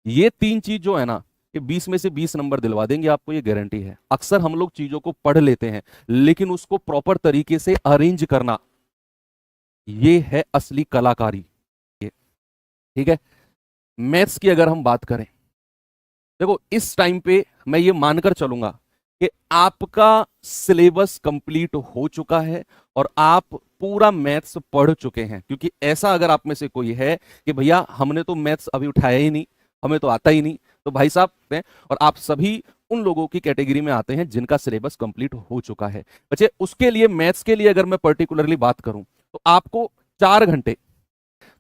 ये तीन चीज जो है ना, ये 20 में से 20 नंबर दिलवा देंगे आपको, ये गारंटी है। अक्सर हम लोग चीजों को पढ़ लेते हैं लेकिन उसको प्रॉपर तरीके से अरेंज करना, ये है असली कलाकारी। ये ठीक है। मैथ्स की अगर हम बात करें, देखो इस टाइम पे मैं ये मानकर चलूंगा कि आपका सिलेबस कंप्लीट हो चुका है और आप पूरा मैथ्स पढ़ चुके हैं। क्योंकि ऐसा अगर आप में से कोई है कि भैया हमने तो मैथ्स अभी उठाया ही नहीं, हमें तो आता ही नहीं, तो भाई साहब हैं, और आप सभी उन लोगों की कैटेगरी में आते हैं जिनका सिलेबस कंप्लीट हो चुका है। बच्चे उसके लिए, मैथ्स के लिए अगर मैं पर्टिकुलरली बात करूं तो आपको 4 घंटे,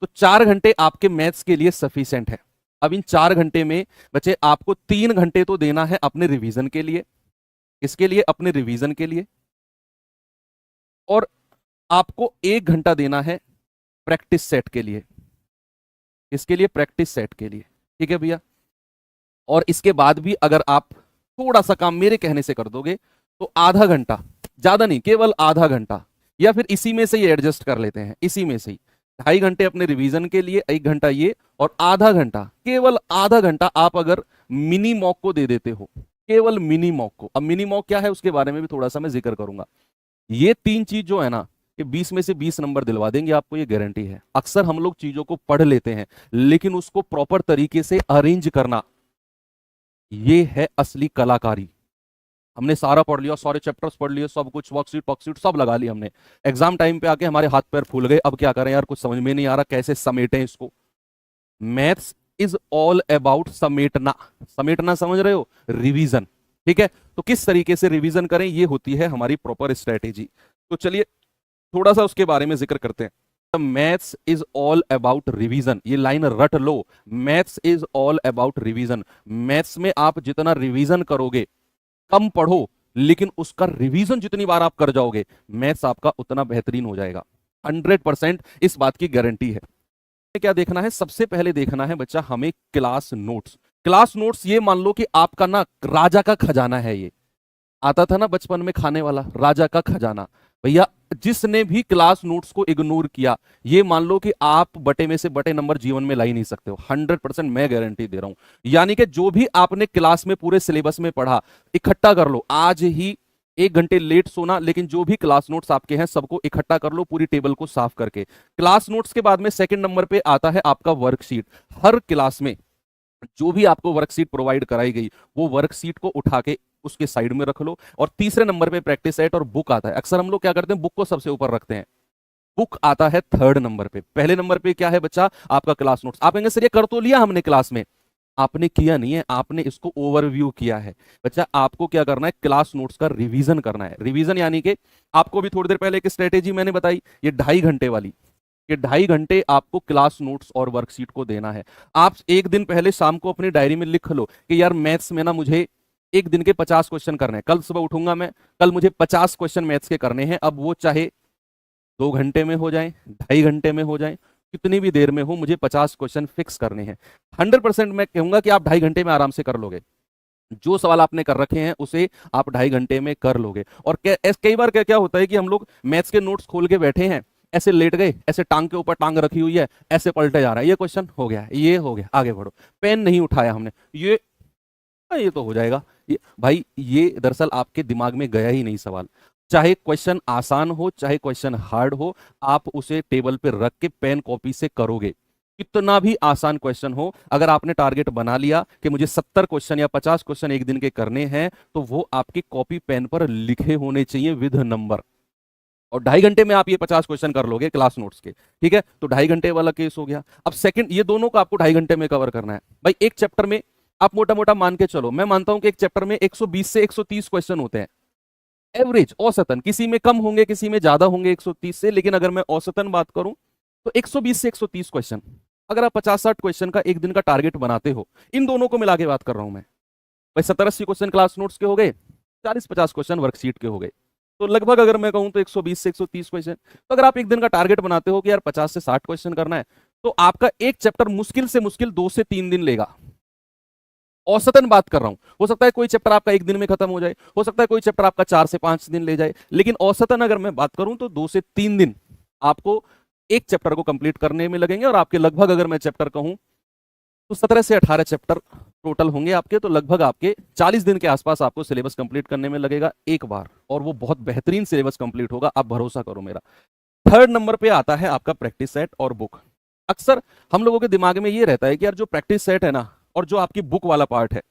तो 4 घंटे आपके मैथ्स के लिए सफिशिएंट है। अब इन 4 घंटे में बच्चे आपको 3 घंटे तो देना है अपने रिवीजन के लिए। इसके लिए अपने रिवीजन के लिए, और आपको 1 घंटा देना है प्रैक्टिस सेट के लिए। इसके लिए प्रैक्टिस सेट के लिए, ठीक है भैया। और इसके बाद भी अगर आप थोड़ा सा काम मेरे कहने से कर दोगे तो आधा घंटा, ज्यादा नहीं, केवल आधा घंटा, या फिर इसी में से ही एडजस्ट कर लेते हैं, इसी में से ही 2.5 घंटे अपने रिवीजन के लिए, 1 घंटा ये, और आधा घंटा, केवल आधा घंटा आप अगर मिनी मॉक को दे देते हो, केवल मिनी मॉक को। अब मिनी मॉक क्या है उसके बारे में भी थोड़ा सा मैं जिक्र करूंगा। ये तीन चीज जो है ना, ये 20 में से 20 नंबर दिलवा देंगे आपको, ये गारंटी है। अक्सर हम लोग चीजों को पढ़ लेते हैं लेकिन उसको प्रॉपर तरीके से अरेंज करना, ये है असली कलाकारी। हमने सारा पढ़ लिया, सारे चैप्टर्स पढ़ लिए, सब कुछ वर्कशीट वर्कशीट सब लगा ली हमने, एग्जाम टाइम पे आके हमारे हाथ पैर फूल गए, अब क्या करें यार, कुछ समझ में नहीं आ रहा कैसे समेटें इसको। मैथ्स इज ऑल अबाउट समेटना। समेटना समझ रहे हो, रिवीजन। ठीक है, तो किस तरीके से रिवीजन करें, ये होती है हमारी प्रॉपर स्ट्रेटेजी। तो चलिए थोड़ा सा उसके बारे में जिक्र करते हैं। Maths is all about revision, ये लाइन रट लो। Maths is all about revision. Maths में आप जितना रिवीजन करोगे, कम पढ़ो लेकिन उसका रिवीजन जितनी बार आप कर जाओगे, मैथ्स आपका उतना बेहतरीन हो जाएगा। 100% इस बात की गारंटी है। क्या देखना है, सबसे पहले देखना है बच्चा हमें क्लास नोट्स। क्लास नोट्स ये मान लो कि आपका ना राजा का खजाना है। ये आता था ना बचपन में खाने वाला, राजा का खजाना। भैया जिसने भी क्लास नोट्स को इग्नोर किया, ये मान लो कि आप बटे में से बटे नंबर जीवन में ला ही नहीं सकते हो। 100% मैं गारंटी दे रहा हूं। यानी कि जो भी आपने क्लास में पूरे सिलेबस में पढ़ा, इकट्ठा कर लो। आज ही 1 घंटे लेट सोना, लेकिन जो भी क्लास नोट्स आपके हैं सबको इकट्ठा कर लो, पूरी टेबल को साफ करके। क्लास नोट्स के बाद में सेकंड नंबर पे आता है आपका वर्कशीट। हर क्लास में जो भी आपको वर्कशीट प्रोवाइड कराई गई, वो वर्कशीट को उठा के उसके साइड में रख लो। और तीसरे नंबर पे प्रैक्टिस सेट और बुक आता है। अक्सर हम लोग क्या करते हैं, बुक को सबसे ऊपर रखते हैं, बुक आता है थर्ड नंबर पे। पहले नंबर पे क्या है बच्चा, आपका क्लास नोट्स। आप कहेंगे सर ये कर तो लिया हमने क्लास में, आपने किया नहीं है, आपने इसको ओवरव्यू किया है। बच्चा आपको क्या करना है, क्लास नोट्स का रिवीजन करना है। रिवीजन यानी कि आपको भी थोड़ी देर पहले एक स्ट्रेटेजी मैंने बताई, ये 2.5 घंटे वाली, कि 2.5 घंटे आपको क्लास नोट्स और वर्कशीट को देना है। आप एक दिन पहले शाम को अपनी डायरी में लिख लो कि यार मैथ्स में ना मुझे एक दिन के 50 क्वेश्चन करने हैं, कल सुबह उठूंगा मैं, कल मुझे 50 क्वेश्चन मैथ्स के करने हैं। अब वो चाहे 2 घंटे में हो जाए, 2.5 घंटे में हो जाए, कितनी भी देर में हो, मुझे 50 क्वेश्चन फिक्स करने हैं। 100% मैं कहूंगा कि आप 2.5 घंटे में आराम से कर लोगे। जो सवाल आपने कर रखे हैं उसे आप 2.5 घंटे में कर लोगे। और कई बार क्या क्या होता है कि हम लोग मैथ्स के नोट्स खोल के बैठे हैं, ऐसे लेट गए, ऐसे टांग के ऊपर टांग रखी हुई है, ऐसे पलटे जा रहा है, ये क्वेश्चन हो गया, ये हो गया, आगे बढ़ो। पेन नहीं उठाया हमने, ये तो हो जाएगा। भाई ये दरअसल आपके दिमाग में गया ही नहीं सवाल। चाहे क्वेश्चन आसान हो चाहे क्वेश्चन हार्ड हो, आप उसे टेबल पे रख के पेन कॉपी से करोगे। कितना भी आसान क्वेश्चन हो, अगर आपने टारगेट बना लिया कि मुझे 70 क्वेश्चन या 50 क्वेश्चन एक दिन के करने हैं, तो वो आपकी कॉपी पेन पर लिखे होने चाहिए विद नंबर। और 2.5 घंटे में आप ये 50 क्वेश्चन कर लोगे क्लास नोट्स के। ठीक है, तो 2.5 घंटे वाला केस हो गया। अब सेकंड, ये दोनों को आपको 2.5 घंटे में कवर करना है। भाई एक चैप्टर में आप मोटा मोटा मान के चलो, मैं मानता हूं कि एक चैप्टर में 120 से 130 क्वेश्चन होते हैं, एवरेज, औसतन। किसी में कम होंगे, किसी में ज्यादा होंगे 130 से, लेकिन अगर मैं औसतन बात करूं तो 120 से 130 क्वेश्चन। अगर आप 50-60 क्वेश्चन का एक दिन का टारगेट बनाते हो, इन दोनों को मिला के बात कर रहा हूं मैं, भाई 70-80 क्वेश्चन क्लास नोट्स के हो गए, 40-50 क्वेश्चन वर्कशीट के हो गए, तो लगभग अगर मैं कहूं तो 120 से 130 क्वेश्चन। तो अगर आप एक दिन का टारगेट बनाते हो कि यार 50 से 60 क्वेश्चन करना है, तो आपका एक चैप्टर मुश्किल से मुश्किल 2 से 3 दिन लेगा। औसतन बात कर रहा हूं, हो सकता है कोई चैप्टर आपका एक दिन में खत्म हो जाए, हो सकता है कोई चैप्टर आपका 4 से 5 दिन ले जाए, लेकिन औसतन अगर मैं बात करूं तो 2 से 3 दिन आपको एक चैप्टर को कंप्लीट करने में लगेंगे। और आपके लगभग, अगर मैं चैप्टर कहूं, तो 17 से 18 चैप्टर टोटल होंगे आपके, तो लगभग आपके 40 दिन के आसपास आपको सिलेबस कंप्लीट करने में लगेगा एक बार, और वो बहुत बेहतरीन सिलेबस कंप्लीट होगा, आप भरोसा करो मेरा। थर्ड नंबर पे आता है आपका प्रैक्टिस सेट और बुक। अक्सर हम लोगों के दिमाग में ये रहता है कि यार जो प्रैक्टिस सेट है ना, और जो आपकी बुक वाला पार्ट है,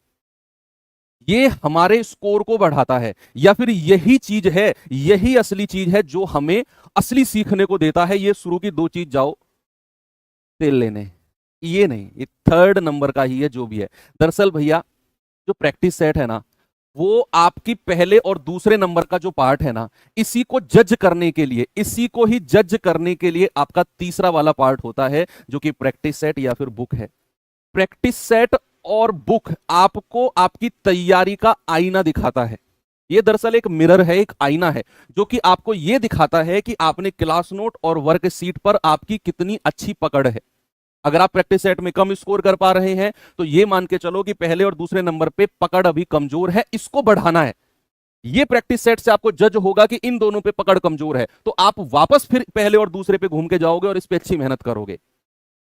ये हमारे स्कोर को बढ़ाता है, या फिर यही चीज है, यही असली चीज है जो हमें असली सीखने को देता है। ये शुरू की दो चीज जाओ तेल लेने, ये नहीं, ये थर्ड नंबर का ही है जो भी है। दरअसल भैया जो प्रैक्टिस सेट है ना, वो आपकी पहले और दूसरे नंबर का जो पार्ट है ना, इसी को जज करने के लिए, इसी को ही जज करने के लिए आपका तीसरा वाला पार्ट होता है, जो कि प्रैक्टिस सेट या फिर बुक है। प्रैक्टिस सेट और बुक आपको आपकी तैयारी का आईना दिखाता है। ये दरअसल एक मिरर है, एक आईना है, जो कि आपको यह दिखाता है कि आपने क्लास नोट और वर्कशीट पर आपकी कितनी अच्छी पकड़ है। अगर आप प्रैक्टिस सेट में कम स्कोर कर पा रहे हैं, तो ये मान के चलो कि पहले और दूसरे नंबर पे पकड़ अभी कमजोर है, इसको बढ़ाना है। ये प्रैक्टिस सेट से आपको जज होगा कि इन दोनों पे पकड़ कमजोर है, तो आप वापस फिर पहले और दूसरे पे घूम के जाओगे और इस पे अच्छी मेहनत करोगे।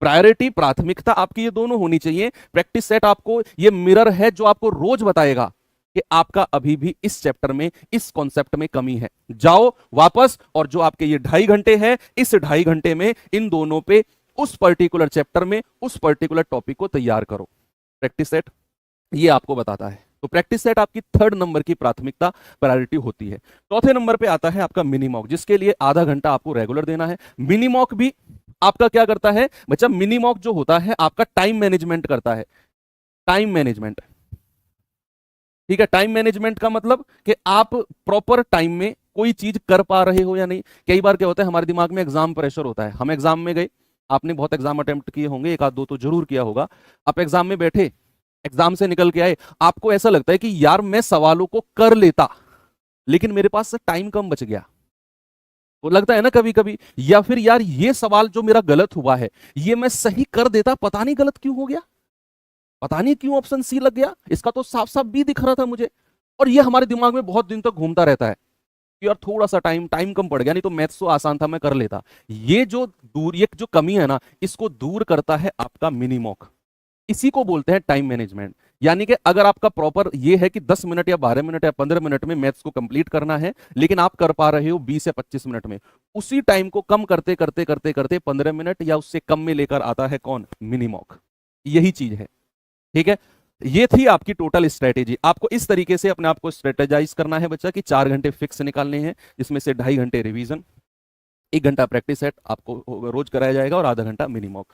प्रायोरिटी, प्राथमिकता आपकी ये दोनों होनी चाहिए। प्रैक्टिस सेट आपको ये मिरर है जो आपको रोज बताएगा कि आपका अभी भी इस चैप्टर में, इस कॉन्सेप्ट में कमी है। जाओ वापस, और जो आपके ये 2.5 घंटे है, इस 2.5 घंटे में इन दोनों पे, उस पर्टिकुलर चैप्टर में, उस पर्टिकुलर टॉपिक को तैयार करो। प्रैक्टिस सेट ये आपको बताता है। तो प्रैक्टिस सेट आपकी थर्ड नंबर की प्राथमिकता, प्रायोरिटी होती है। चौथे नंबर पे आता है आपका मिनी मॉक, जिसके लिए आधा घंटा आपको रेगुलर देना है। मिनी मॉक भी आपका क्या करता है बच्चा, मिनी मॉक जो होता है आपका टाइम मैनेजमेंट करता है। टाइम मैनेजमेंट, ठीक है। टाइम मैनेजमेंट का मतलब कि आप प्रॉपर टाइम में कोई चीज कर पा रहे हो या नहीं। कई बार क्या होता है, हमारे दिमाग में एग्जाम प्रेशर होता है, हम एग्जाम में गए, आपने बहुत एग्जाम अटेम्प्ट किए होंगे, एक आध दो तो जरूर किया होगा। आप एग्जाम में बैठे, एग्जाम से निकल के आए, आपको ऐसा लगता है कि यार मैं सवालों को कर लेता, लेकिन मेरे पास से टाइम कम बच गया। वो लगता है ना कभी कभी, या फिर यार ये सवाल जो मेरा गलत हुआ है, ये मैं सही कर देता, पता नहीं गलत क्यों हो गया, पता नहीं क्यों ऑप्शन सी लग गया, इसका तो साफ साफ बी दिख रहा था मुझे। और ये हमारे दिमाग में बहुत दिन तक घूमता रहता है कि यार थोड़ा सा टाइम टाइम कम पड़ गया, नहीं तो मैथ्स तो आसान था, मैं कर लेता। ये जो दूर, ये जो कमी है ना, इसको दूर करता है आपका मिनी मॉक। इसी को बोलते हैं टाइम मैनेजमेंट। यानी कि अगर आपका प्रॉपर ये है कि 10 मिनट या 12 मिनट या 15 मिनट में मैथ्स को कंप्लीट करना है, लेकिन आप कर पा रहे हो 20 या 25 मिनट में, उसी टाइम को कम करते करते करते करते 15 मिनट या उससे कम में लेकर आता है कौन, मिनी मॉक। यही चीज है, ठीक है। ये थी आपकी टोटल स्ट्रेटेजी। आपको इस तरीके से अपने आप को स्ट्रेटेजाइज करना है बच्चा कि 4 घंटे फिक्स निकालने हैं, जिसमें से 2.5 घंटे रिवीजन, 1 घंटा प्रैक्टिस सेट आपको रोज कराया जाएगा, और आधा घंटा मिनी मॉक।